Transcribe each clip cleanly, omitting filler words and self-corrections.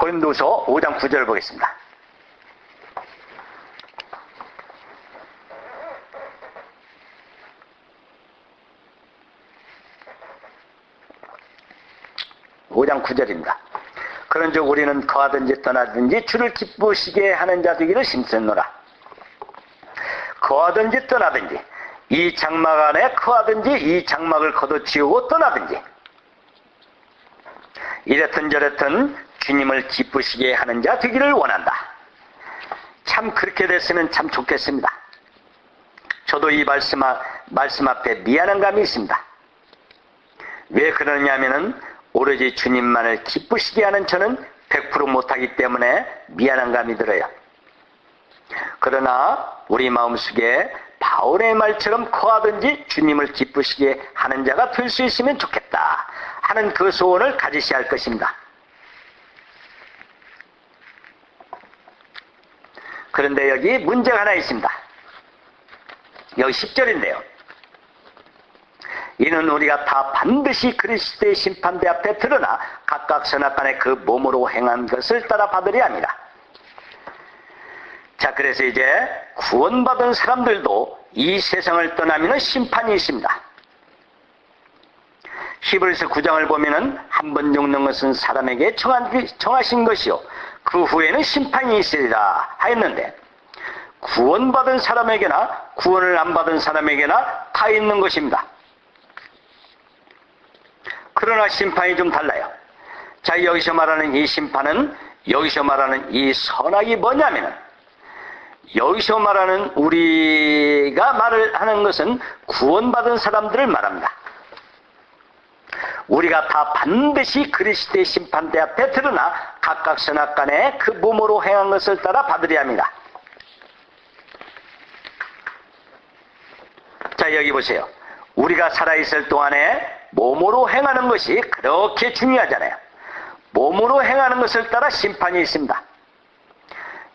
고린도서 5장 9절을 보겠습니다. (5장 9절입니다) 그런즉 우리는 거하든지 떠나든지 주를 기쁘시게 하는 자 되기를 힘쓰노라. 거하든지 떠나든지, 이 장막 안에 거하든지 이 장막을 걷어치우고 떠나든지, 이랬든 저랬든 주님을 기쁘시게 하는 자 되기를 원한다. 참 그렇게 됐으면 참 좋겠습니다. 저도 이 말씀 앞에 미안한 감이 있습니다. 왜 그러냐면은 오로지 주님만을 기쁘시게 하는 저는 100% 못하기 때문에 미안한 감이 들어요. 그러나 우리 마음속에 바울의 말처럼 거하든지 주님을 기쁘시게 하는 자가 될 수 있으면 좋겠다 하는 그 소원을 가지셔야 할 것입니다. 그런데 여기 문제가 하나 있습니다. 여기 10절인데요. 이는 우리가 다 반드시 그리스도의 심판대 앞에 드러나 각각 선악간에 그 몸으로 행한 것을 따라 받으려 합니다. 자, 그래서 이제 구원받은 사람들도 이 세상을 떠나면 심판이 있습니다. 히브리서 9장을 보면은 한 번 죽는 것은 사람에게 정하신 것이요 그 후에는 심판이 있으리라 하였는데, 구원받은 사람에게나 구원을 안 받은 사람에게나 다 있는 것입니다. 그러나 심판이 좀 달라요. 자, 여기서 말하는 이 심판은, 여기서 말하는 이 선악이 뭐냐면은, 여기서 말하는 우리가 말을 하는 것은 구원받은 사람들을 말합니다. 우리가 다 반드시 그리스도의 심판대 앞에 드러나 각각 선악간에 그 몸으로 행한 것을 따라 받으려 합니다. 자, 여기 보세요. 우리가 살아있을 동안에 몸으로 행하는 것이 그렇게 중요하잖아요. 몸으로 행하는 것을 따라 심판이 있습니다.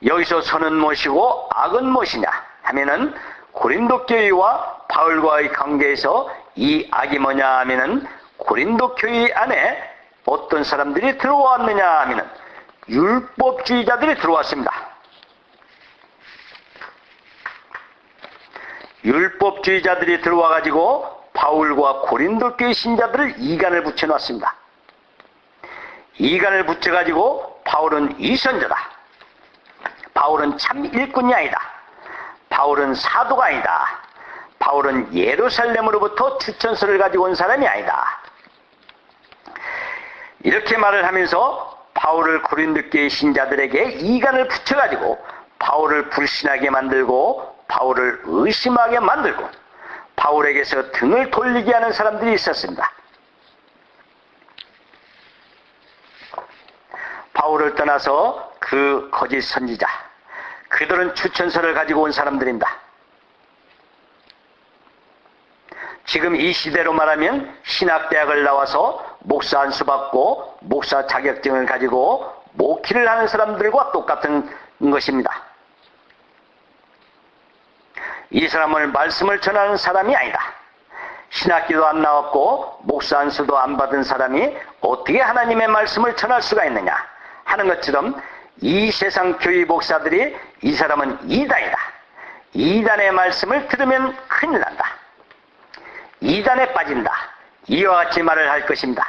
여기서 선은 무엇이고 악은 무엇이냐 하면은 고린도 교회와 바울과의 관계에서 이 악이 뭐냐 하면은 고린도 교회 안에 어떤 사람들이 들어왔느냐 하면은 율법주의자들이 들어왔습니다. 율법주의자들이 들어와가지고 바울과 고린도 교회 신자들을 이간을 붙여놨습니다. 이간을 붙여가지고 바울은 이선자다, 바울은 참 일꾼이 아니다, 바울은 사도가 아니다, 바울은 예루살렘으로부터 추천서를 가지고 온 사람이 아니다, 이렇게 말을 하면서 바울을 고린도 교회 신자들에게 이간을 붙여가지고 바울을 불신하게 만들고 바울을 의심하게 만들고 바울에게서 등을 돌리게 하는 사람들이 있었습니다. 바울을 떠나서 그 거짓 선지자, 그들은 추천서를 가지고 온 사람들입니다. 지금 이 시대로 말하면 신학대학을 나와서 목사 안수 받고 목사 자격증을 가지고 목회를 하는 사람들과 똑같은 것입니다. 이 사람은 말씀을 전하는 사람이 아니다. 신학기도 안 나왔고 목사 안수도 안 받은 사람이 어떻게 하나님의 말씀을 전할 수가 있느냐 하는 것처럼 이 세상 교회 목사들이 이 사람은 이단이다, 이단의 말씀을 들으면 큰일 난다, 이단에 빠진다, 이와 같이 말을 할 것입니다.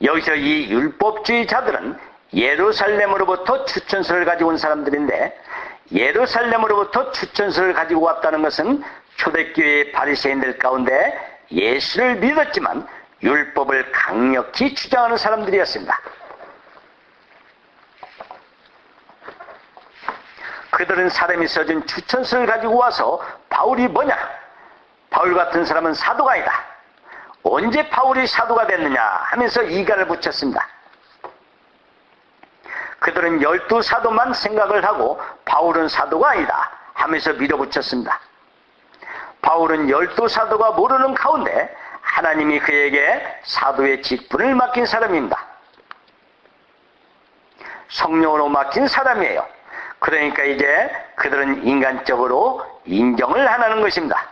여기서 이 율법주의자들은 예루살렘으로부터 추천서를 가지고 온 사람들인데, 예루살렘으로부터 추천서를 가지고 왔다는 것은 초대교회의 바리새인들 가운데 예수를 믿었지만 율법을 강력히 주장하는 사람들이었습니다. 그들은 사람이 써준 추천서를 가지고 와서 바울이 뭐냐, 바울 같은 사람은 사도가 아니다, 언제 바울이 사도가 됐느냐 하면서 이간을 붙였습니다. 그들은 12사도만 생각을 하고 바울은 사도가 아니다 하면서 밀어붙였습니다. 바울은 12사도가 모르는 가운데 하나님이 그에게 사도의 직분을 맡긴 사람입니다. 성령으로 맡긴 사람이에요. 그러니까 이제 그들은 인간적으로 인정을 안 하는 것입니다.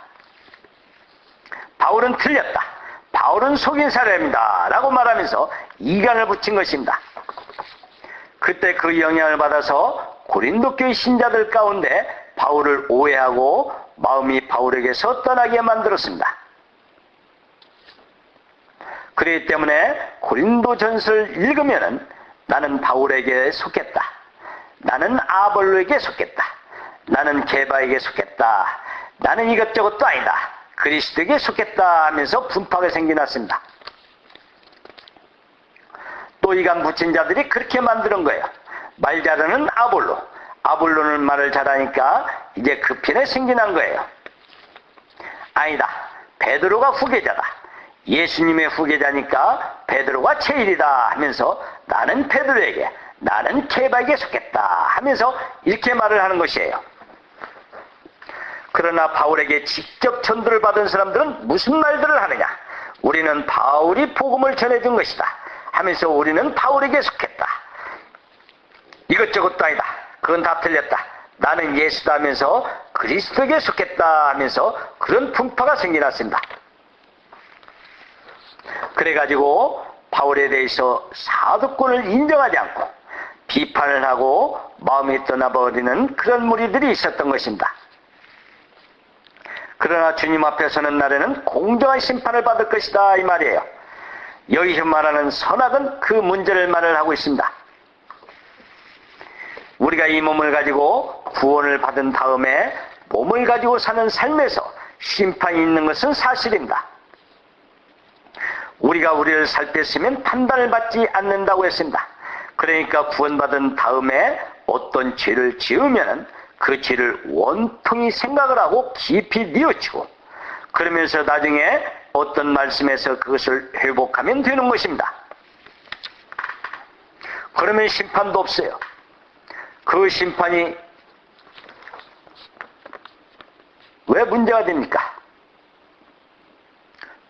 바울은 틀렸다, 바울은 속인 사람이다 라고 말하면서 이간을 붙인 것입니다. 그때 그 영향을 받아서 고린도 교회 신자들 가운데 바울을 오해하고 마음이 바울에게서 떠나게 만들었습니다. 그렇기 때문에 고린도전서를 읽으면은 나는 바울에게 속했다, 나는 아볼로에게 속했다, 나는 게바에게 속했다, 나는 이것저것도 아니다, 그리스도에게 속했다 하면서 분파가 생겨났습니다. 또 이간 붙인 자들이 그렇게 만드는 거예요. 말 잘하는 아볼로, 아볼로는 말을 잘하니까 이제 그 편에 생겨난 거예요. 아니다, 베드로가 후계자다, 예수님의 후계자니까 베드로가 제일이다 하면서 나는 베드로에게, 나는 게바에게 속했다 하면서 이렇게 말을 하는 것이에요. 그러나 바울에게 직접 전도를 받은 사람들은 무슨 말들을 하느냐? 우리는 바울이 복음을 전해준 것이다 하면서 우리는 바울에게 속했다, 이것저것도 아니다, 그건 다 틀렸다, 나는 예수다 하면서 그리스도에게 속했다 하면서 그런 분파가 생겨났습니다. 그래가지고 바울에 대해서 사도권을 인정하지 않고 비판을 하고 마음이 떠나버리는 그런 무리들이 있었던 것입니다. 그러나 주님 앞에 서는 날에는 공정한 심판을 받을 것이다 이 말이에요. 여기서 말하는 선악은 그 문제를 말을 하고 있습니다. 우리가 이 몸을 가지고 구원을 받은 다음에 몸을 가지고 사는 삶에서 심판이 있는 것은 사실입니다. 우리가 우리를 살폈으면 판단을 받지 않는다고 했습니다. 그러니까 구원받은 다음에 어떤 죄를 지으면 그 죄를 원통히 생각을 하고 깊이 뉘우치고 그러면서 나중에 어떤 말씀에서 그것을 회복하면 되는 것입니다. 그러면 심판도 없어요. 그 심판이 왜 문제가 됩니까?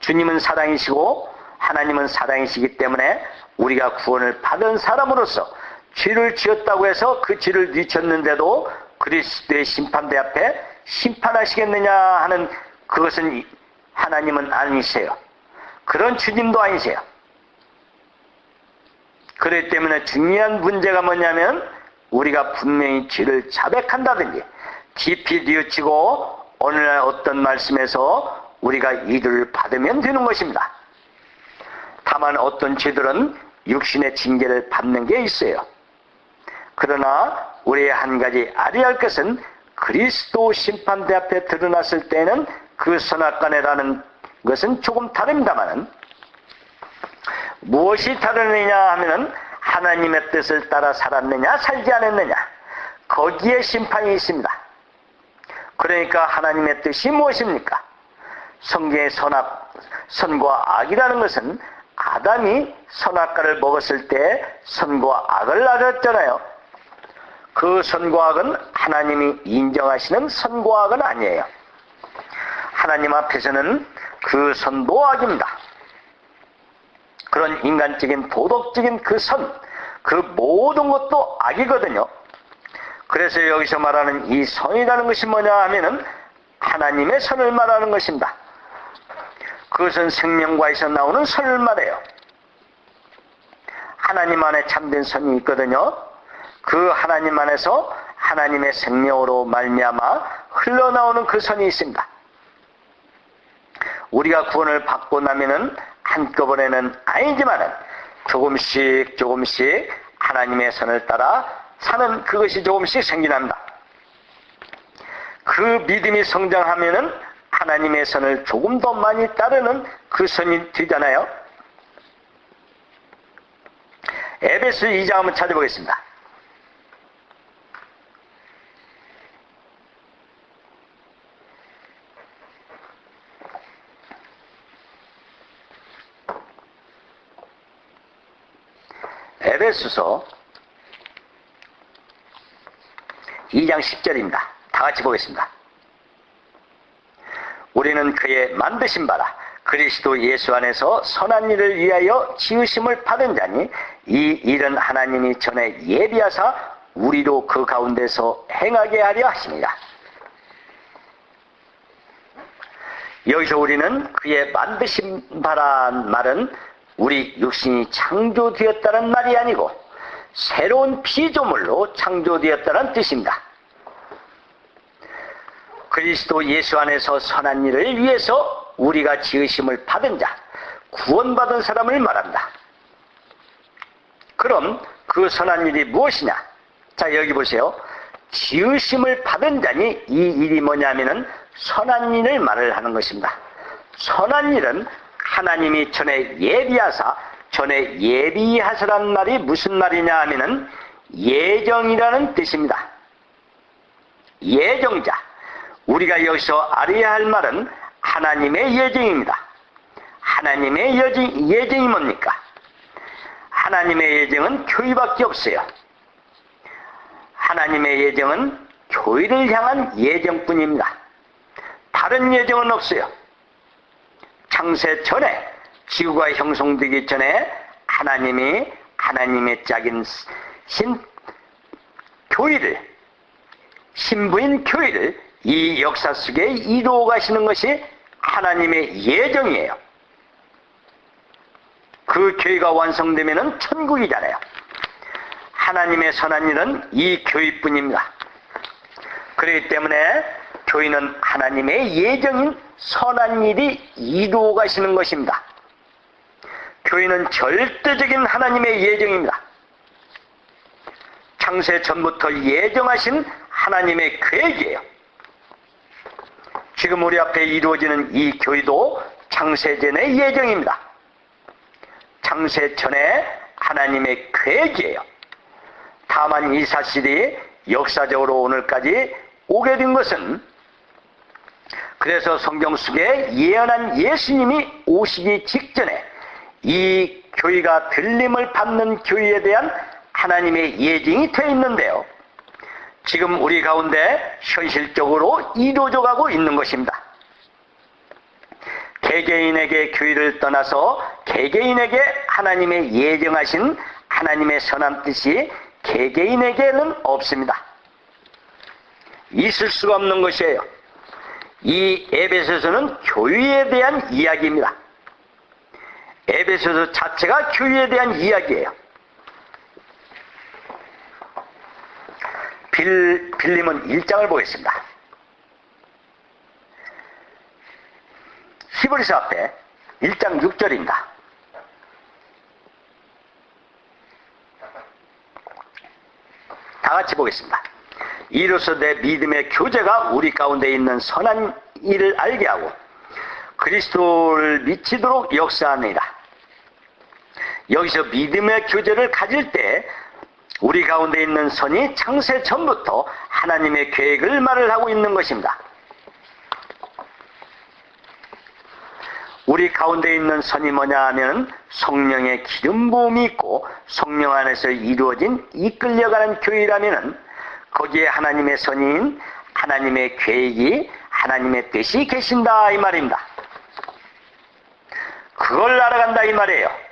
주님은 사랑이시고 하나님은 사랑이시기 때문에 우리가 구원을 받은 사람으로서 죄를 지었다고 해서 그 죄를 뉘쳤는데도 그리스도의 심판대 앞에 심판하시겠느냐 하는, 그것은 하나님은 아니세요. 그런 주님도 아니세요. 그렇기 때문에 중요한 문제가 뭐냐면 우리가 분명히 죄를 자백한다든지 깊이 뉘우치고 오늘날 어떤 말씀에서 우리가 이를 받으면 되는 것입니다. 다만 어떤 죄들은 육신의 징계를 받는 게 있어요. 그러나 우리의 한 가지 알아야 할 것은 그리스도 심판대 앞에 드러났을 때는 그 선악간이라는 것은 조금 다릅니다만은 무엇이 다르느냐 하면은 하나님의 뜻을 따라 살았느냐 살지 않았느냐, 거기에 심판이 있습니다. 그러니까 하나님의 뜻이 무엇입니까? 성경의 선과 악이라는 것은 아담이 선악과를 먹었을 때 선과 악을 알았잖아요. 그 선과 악은 하나님이 인정하시는 선과 악은 아니에요. 하나님 앞에서는 그 선도 악입니다. 그런 인간적인 도덕적인 그 선, 그 모든 것도 악이거든요. 그래서 여기서 말하는 이 선이라는 것이 뭐냐 하면은 하나님의 선을 말하는 것입니다. 그것은 생명과에서 나오는 선을 말해요. 하나님 안에 참된 선이 있거든요. 그 하나님 안에서 하나님의 생명으로 말미암아 흘러나오는 그 선이 있습니다. 우리가 구원을 받고 나면은 한꺼번에는 아니지만은 조금씩 조금씩 하나님의 선을 따라 사는 그것이 조금씩 생겨납니다. 그 믿음이 성장하면은 하나님의 선을 조금 더 많이 따르는 그 선이 되잖아요. 에베소 2장 한번 찾아보겠습니다. 에베소서 2장 10절입니다. 다 같이 보겠습니다. 우리는 그의 만드신 바라 그리스도 예수 안에서 선한 일을 위하여 지으심을 받은 자니 이 일은 하나님이 전에 예비하사 우리로 그 가운데서 행하게 하려 하십니다. 여기서 우리는 그의 만드신 바란 말은 우리 육신이 창조되었다는 말이 아니고 새로운 피조물로 창조되었다는 뜻입니다. 그리스도 예수 안에서 선한 일을 위해서 우리가 지으심을 받은 자, 구원받은 사람을 말합니다. 그럼 그 선한 일이 무엇이냐? 자, 여기 보세요. 지으심을 받은 자니 이 일이 뭐냐면은 선한 일을 말을 하는 것입니다. 선한 일은 하나님이 전에 예비하사, 전에 예비하사란 말이 무슨 말이냐 하면은 예정이라는 뜻입니다. 예정자. 우리가 여기서 알아야 할 말은 하나님의 예정입니다. 하나님의 예정이 뭡니까? 하나님의 예정은 교회밖에 없어요. 하나님의 예정은 교회를 향한 예정뿐입니다. 다른 예정은 없어요. 창세 전에, 지구가 형성되기 전에 하나님의 짝인 교회를, 신부인 교회를 이 역사 속에 이루어 가시는 것이 하나님의 예정이에요. 그 교회가 완성되면은 천국이잖아요. 하나님의 선한 일은 이 교회뿐입니다. 그렇기 때문에 교회는 하나님의 예정인 선한 일이 이루어 가시는 것입니다. 교회는 절대적인 하나님의 예정입니다. 창세 전부터 예정하신 하나님의 계획이에요. 지금 우리 앞에 이루어지는 이 교회도 창세전의 예정입니다. 창세 전에 하나님의 계획이에요. 다만 이 사실이 역사적으로 오늘까지 오게 된 것은, 그래서 성경 속에 예언한 예수님이 오시기 직전에 이 교회가 들림을 받는 교회에 대한 하나님의 예정이 되어 있는데요, 지금 우리 가운데 현실적으로 이루어져 가고 있는 것입니다. 개개인에게 교회를 떠나서 개개인에게 하나님의 예정하신 하나님의 선한 뜻이 개개인에게는 없습니다. 있을 수가 없는 것이에요. 이 에베소서는 교회에 대한 이야기입니다. 에베소서 자체가 교회에 대한 이야기예요. 빌림은 1장을 보겠습니다. 히브리서 앞에 1장 6절입니다. 다 같이 보겠습니다. 이로써 내 믿음의 교제가 우리 가운데 있는 선한 일을 알게 하고 그리스도를 미치도록 역사하느니라. 여기서 믿음의 교제를 가질 때 우리 가운데 있는 선이 창세 전부터 하나님의 계획을 말을 하고 있는 것입니다. 우리 가운데 있는 선이 뭐냐 하면 성령의 기름 부음이 있고 성령 안에서 이루어진 이끌려가는 교회라면은 거기에 하나님의 선인 하나님의 계획이, 하나님의 뜻이 계신다 이 말입니다. 그걸 알아간다 이 말이에요.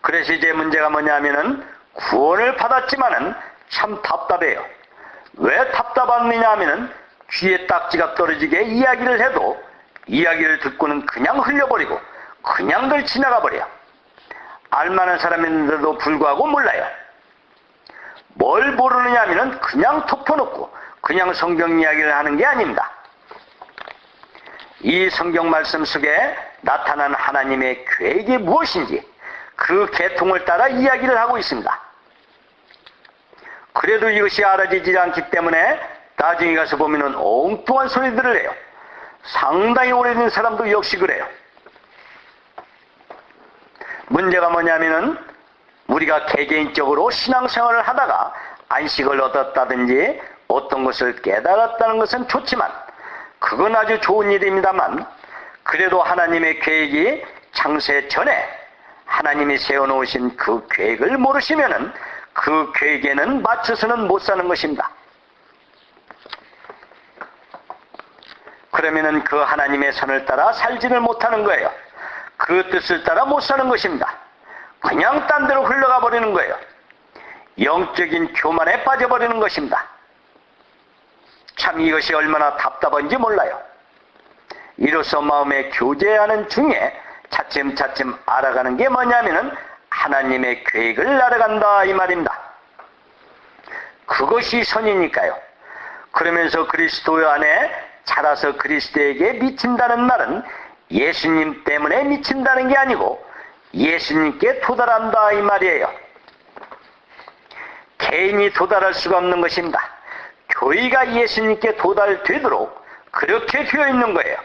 그래서 이제 문제가 뭐냐면은 구원을 받았지만은 참 답답해요. 왜 답답하느냐 하면은 귀에 딱지가 떨어지게 이야기를 해도 이야기를 듣고는 그냥 흘려버리고 그냥들 지나가 버려요. 알만한 사람인데도 불구하고 몰라요. 뭘 모르느냐 하면은 그냥 덮어놓고 그냥 성경 이야기를 하는 게 아닙니다. 이 성경 말씀 속에 나타난 하나님의 계획이 무엇인지 그 계통을 따라 이야기를 하고 있습니다. 그래도 이것이 알아지지 않기 때문에 나중에 가서 보면은 엉뚱한 소리들을 해요. 상당히 오래된 사람도 역시 그래요. 문제가 뭐냐면은 우리가 개개인적으로 신앙생활을 하다가 안식을 얻었다든지 어떤 것을 깨달았다는 것은 좋지만 그건 아주 좋은 일입니다만 그래도 하나님의 계획이 창세 전에 하나님이 세워놓으신 그 계획을 모르시면은 그 계획에는 맞춰서는 못 사는 것입니다. 그러면은 그 하나님의 선을 따라 살지를 못하는 거예요. 그 뜻을 따라 못 사는 것입니다. 그냥 딴 데로 흘러가 버리는 거예요. 영적인 교만에 빠져버리는 것입니다. 참 이것이 얼마나 답답한지 몰라요. 이로써 마음의 교제하는 중에 차츰차츰 알아가는 게 뭐냐면은 하나님의 계획을 날아간다 이 말입니다. 그것이 선이니까요. 그러면서 그리스도 안에 자라서 그리스도에게 미친다는 말은 예수님 때문에 미친다는 게 아니고 예수님께 도달한다 이 말이에요. 개인이 도달할 수가 없는 것입니다. 교회가 예수님께 도달되도록 그렇게 되어 있는 거예요.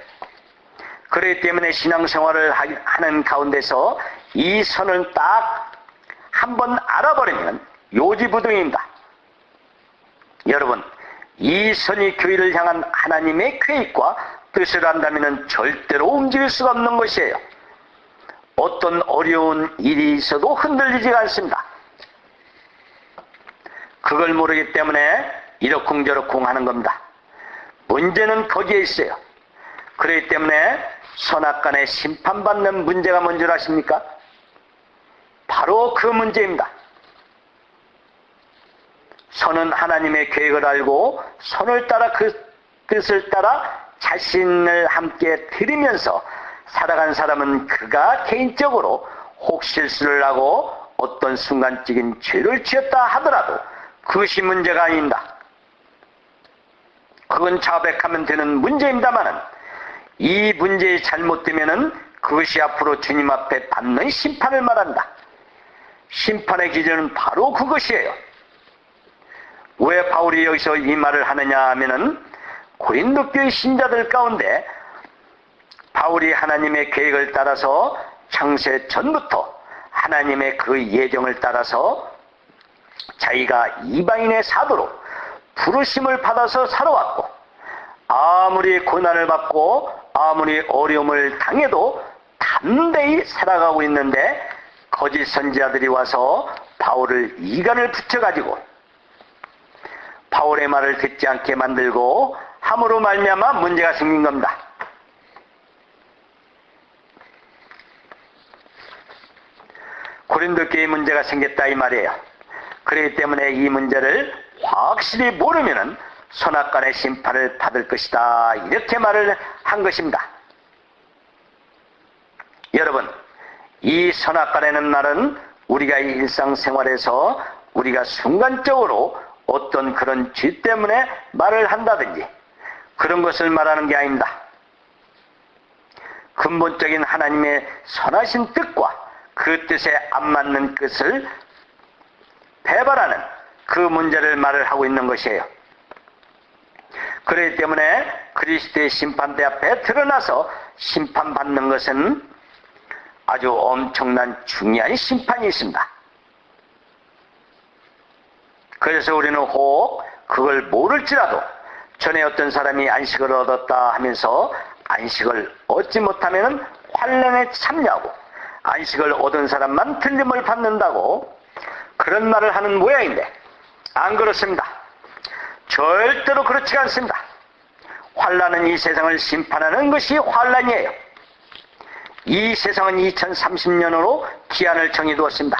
그렇기 때문에 신앙생활을 하는 가운데서 이 선을 딱 한번 알아버리면 요지부동입니다. 여러분, 이 선이 교회를 향한 하나님의 계획과 뜻을 안다면 절대로 움직일 수가 없는 것이에요. 어떤 어려운 일이 있어도 흔들리지가 않습니다. 그걸 모르기 때문에 이러쿵저러쿵 하는 겁니다. 문제는 거기에 있어요. 그렇기 때문에 선악간에 심판받는 문제가 뭔 줄 아십니까? 바로 그 문제입니다. 선은 하나님의 계획을 알고 선을 따라 그 뜻을 따라 자신을 함께 들이면서 살아간 사람은 그가 개인적으로 혹 실수를 하고 어떤 순간적인 죄를 지었다 하더라도 그것이 문제가 아닙니다. 그건 자백하면 되는 문제입니다마는 이 문제에 잘못되면은 그것이 앞으로 주님 앞에 받는 심판을 말한다. 심판의 기준은 바로 그것이에요. 왜 바울이 여기서 이 말을 하느냐 하면은 고린도 교회 신자들 가운데 바울이 하나님의 계획을 따라서 창세 전부터 하나님의 그 예정을 따라서 자기가 이방인의 사도로 부르심을 받아서 살아왔고 아무리 고난을 받고 아무리 어려움을 당해도 담대히 살아가고 있는데 거짓 선지자들이 와서 바울을 이간을 붙여가지고 바울의 말을 듣지 않게 만들고 함으로 말미암아 문제가 생긴 겁니다. 고린도 교회에 문제가 생겼다 이 말이에요. 그렇기 때문에 이 문제를 확실히 모르면은 선악간의 심판을 받을 것이다 이렇게 말을 한 것입니다. 여러분, 이 선악간이라는 말은 우리가 일상생활에서 우리가 순간적으로 어떤 그런 죄 때문에 말을 한다든지 그런 것을 말하는 게 아닙니다. 근본적인 하나님의 선하신 뜻과 그 뜻에 안 맞는 뜻을 배반하는 그 문제를 말을 하고 있는 것이에요. 그렇기 때문에 그리스도의 심판대 앞에 드러나서 심판받는 것은 아주 엄청난 중요한 심판이 있습니다. 그래서 우리는 혹 그걸 모를지라도 전에 어떤 사람이 안식을 얻었다 하면서 안식을 얻지 못하면 환난에 참여하고 안식을 얻은 사람만 틀림을 받는다고 그런 말을 하는 모양인데 안 그렇습니다. 절대로 그렇지 않습니다. 환난은 이 세상을 심판하는 것이 환난이에요. 이 세상은 2030년으로 기한을 정해두었습니다.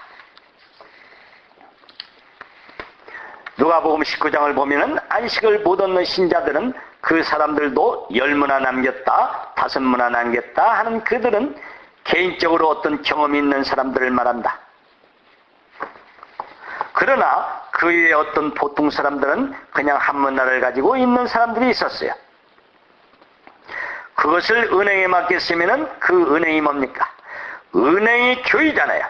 누가복음 19장을 보면은 안식을 못 얻는 신자들은 그 사람들도 10문화 남겼다, 5문화 남겼다 하는 그들은 개인적으로 어떤 경험이 있는 사람들을 말한다. 그러나 그 외에 어떤 보통 사람들은 그냥 한 문화를 가지고 있는 사람들이 있었어요. 그것을 은행에 맡겼으면은 그 은행이 뭡니까? 은행이 교회잖아요.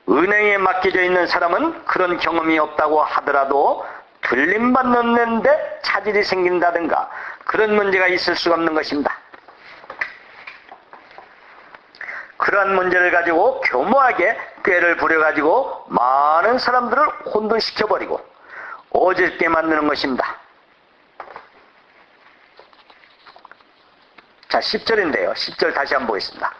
은행에 맡겨져 있는 사람은 그런 경험이 없다고 하더라도 들림받는데 차질이 생긴다든가 그런 문제가 있을 수가 없는 것입니다. 그러한 문제를 가지고 교모하게 꾀를 부려가지고 많은 사람들을 혼돈시켜버리고 어질게 만드는 것입니다. 자, 10절인데요. 10절 다시 한번 보겠습니다.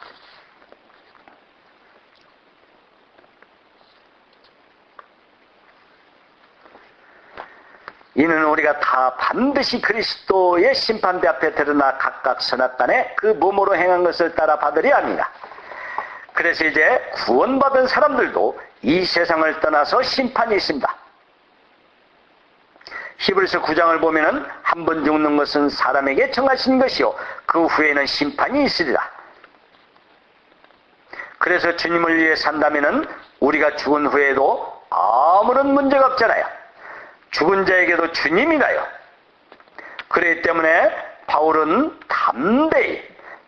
이는 우리가 다 반드시 그리스도의 심판대 앞에 드러나 각각 선악간에 그 몸으로 행한 것을 따라 받으려 합니다. 그래서 이제 구원받은 사람들도 이 세상을 떠나서 심판이 있습니다. 히브리서 9장을 보면은 한 번 죽는 것은 사람에게 정하신 것이요 그 후에는 심판이 있으리라. 그래서 주님을 위해 산다면은 우리가 죽은 후에도 아무런 문제가 없잖아요. 죽은 자에게도 주님이라요. 그렇기 때문에 바울은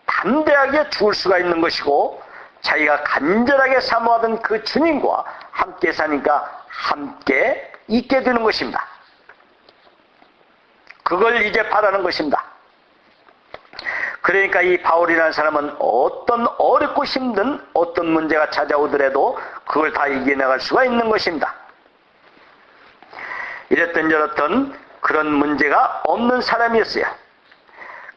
담대하게 죽을 수가 있는 것이고, 자기가 간절하게 사모하던 그 주님과 함께 사니까 함께 있게 되는 것입니다. 그걸 이제 바라는 것입니다. 그러니까 이 바울이라는 사람은 어떤 어렵고 힘든 어떤 문제가 찾아오더라도 그걸 다 이겨나갈 수가 있는 것입니다. 이랬던 저랬던 그런 문제가 없는 사람이었어요.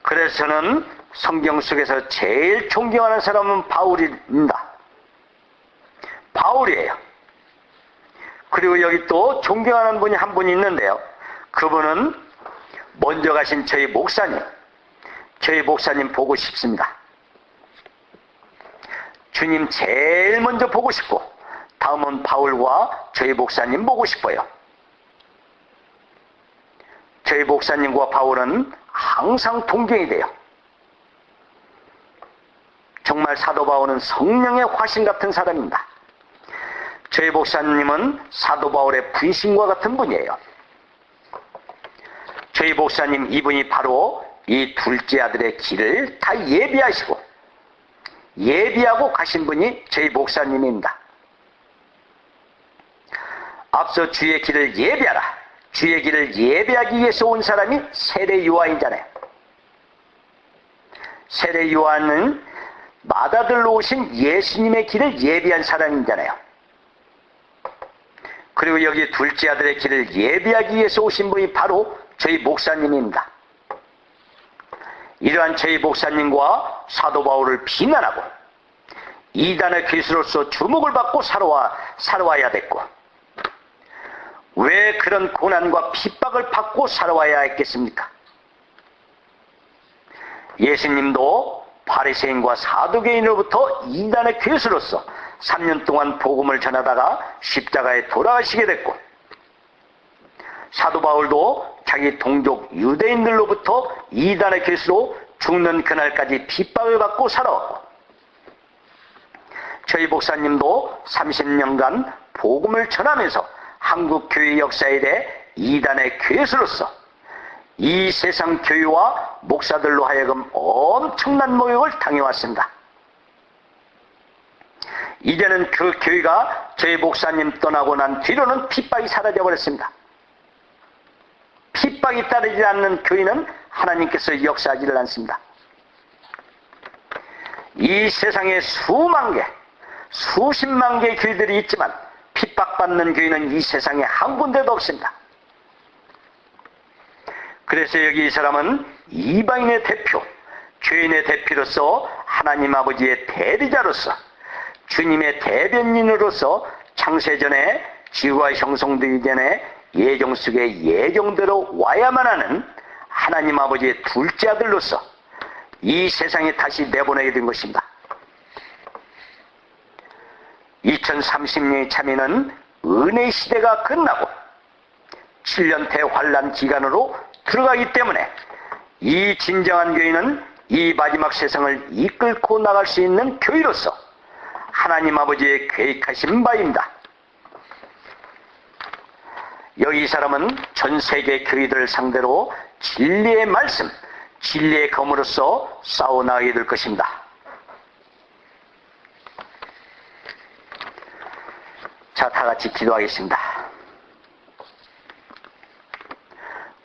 그래서 저는 성경 속에서 제일 존경하는 사람은 바울입니다. 바울이에요. 그리고 여기 또 존경하는 분이 한 분이 있는데요. 그분은 먼저 가신 저희 목사님 보고 싶습니다. 주님 제일 먼저 보고 싶고, 다음은 바울과 저희 목사님 보고 싶어요. 저희 목사님과 바울은 항상 동경이 돼요. 정말 사도 바울은 성령의 화신 같은 사람입니다. 저희 목사님은 사도 바울의 분신과 같은 분이에요. 저희 목사님 이분이 바로 이 둘째 아들의 길을 다 예비하고 가신 분이 저희 목사님입니다. 앞서 주의 길을 예비하라. 주의 길을 예비하기 위해서 온 사람이 세례 요한이잖아요. 세례 요한은 맏아들로 오신 예수님의 길을 예비한 사람이잖아요. 그리고 여기 둘째 아들의 길을 예비하기 위해서 오신 분이 바로 저희 목사님입니다. 이러한 저희 목사님과 사도 바울을 비난하고 이단의 괴수로서 주목을 받고 살아와야 됐고, 왜 그런 고난과 핍박을 받고 살아와야 했겠습니까? 예수님도 바리새인과 사두개인으로부터 이단의 괴수로서 3년 동안 복음을 전하다가 십자가에 돌아가시게 됐고, 사도 바울도 자기 동족 유대인들로부터 이단의 괴수로 죽는 그날까지 핍박을 받고 살아왔고, 저희 목사님도 30년간 복음을 전하면서 한국 교회 역사에 대해 이단의 괴수로서 이 세상 교회와 목사들로 하여금 엄청난 모욕을 당해왔습니다. 이제는 그 교회가 저희 목사님 떠나고 난 뒤로는 핍박이 사라져버렸습니다. 핍박이 따르지 않는 교회는 하나님께서 역사하지를 않습니다. 이 세상에 수만 개, 수십만 개의 교회들이 있지만 핍박받는 교회는 이 세상에 한 군데도 없습니다. 그래서 여기 이 사람은 이방인의 대표, 죄인의 대표로서 하나님 아버지의 대리자로서 주님의 대변인으로서 창세전에 지구가 형성되기 전에 예정 속에 예정대로 와야만 하는 하나님 아버지의 둘째 아들로서 이 세상에 다시 내보내게 된 것입니다. 2030년이 차면은 은혜의 시대가 끝나고 7년 대환란 기간으로 들어가기 때문에 이 진정한 교회는 이 마지막 세상을 이끌고 나갈 수 있는 교회로서 하나님 아버지의 계획하신 바입니다. 여기 이 사람은 전 세계 교회들을 상대로 진리의 말씀, 진리의 검으로서 싸워나가게 될 것입니다. 자, 다 같이 기도하겠습니다.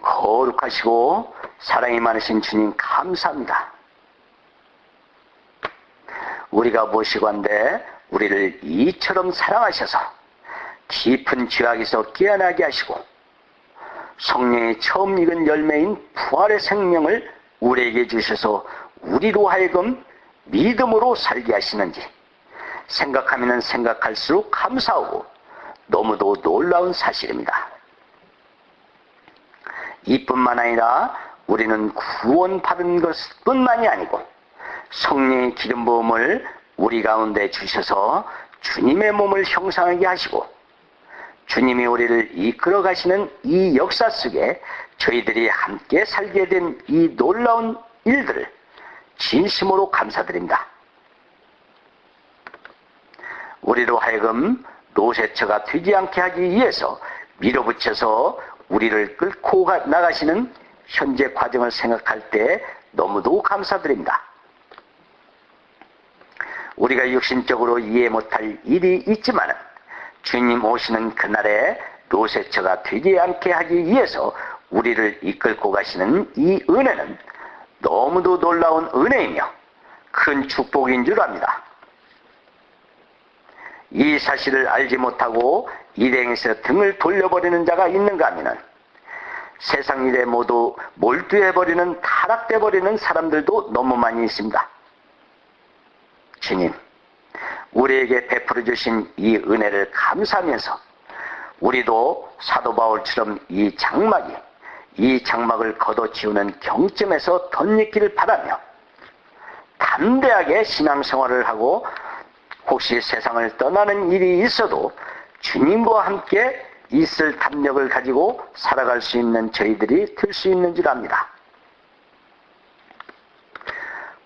거룩하시고 사랑이 많으신 주님 감사합니다. 우리가 무엇이고 한데 우리를 이처럼 사랑하셔서 깊은 죄악에서 깨어나게 하시고 성령의 처음 익은 열매인 부활의 생명을 우리에게 주셔서 우리로 하여금 믿음으로 살게 하시는지 생각하면 생각할수록 감사하고 너무도 놀라운 사실입니다. 이뿐만 아니라 우리는 구원받은 것뿐만이 아니고 성령의 기름 부음을 우리 가운데 주셔서 주님의 몸을 형상하게 하시고 주님이 우리를 이끌어 가시는 이 역사 속에 저희들이 함께 살게 된 이 놀라운 일들을 진심으로 감사드립니다. 우리로 하여금 노새처가 되지 않게 하기 위해서 밀어붙여서 우리를 끌고 나가시는 현재 과정을 생각할 때 너무도 감사드립니다. 우리가 육신적으로 이해 못할 일이 있지만 주님 오시는 그날에 노새처가 되지 않게 하기 위해서 우리를 이끌고 가시는 이 은혜는 너무도 놀라운 은혜이며 큰 축복인 줄 압니다. 이 사실을 알지 못하고 일행에서 등을 돌려버리는 자가 있는가 하면 세상 일에 모두 몰두해버리는 타락돼버리는 사람들도 너무 많이 있습니다. 주님, 우리에게 베풀어 주신 이 은혜를 감사하면서 우리도 사도 바울처럼 이 장막을 걷어치우는 경점에서 덧입기를 바라며 담대하게 신앙생활을 하고 혹시 세상을 떠나는 일이 있어도 주님과 함께 있을 담력을 가지고 살아갈 수 있는 저희들이 될 수 있는 줄 압니다.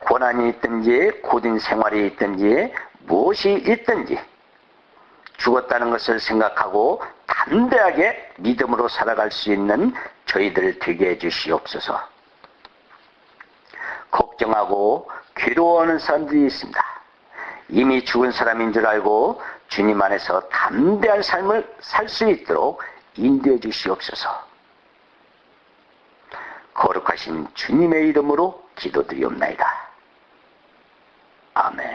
고난이 있든지 고된 생활이 있든지 무엇이 있든지 죽었다는 것을 생각하고 담대하게 믿음으로 살아갈 수 있는 저희들 되게 해주시옵소서. 걱정하고 괴로워하는 사람들이 있습니다. 이미 죽은 사람인 줄 알고 주님 안에서 담대한 삶을 살 수 있도록 인도해 주시옵소서. 거룩하신 주님의 이름으로 기도드리옵나이다. 아멘.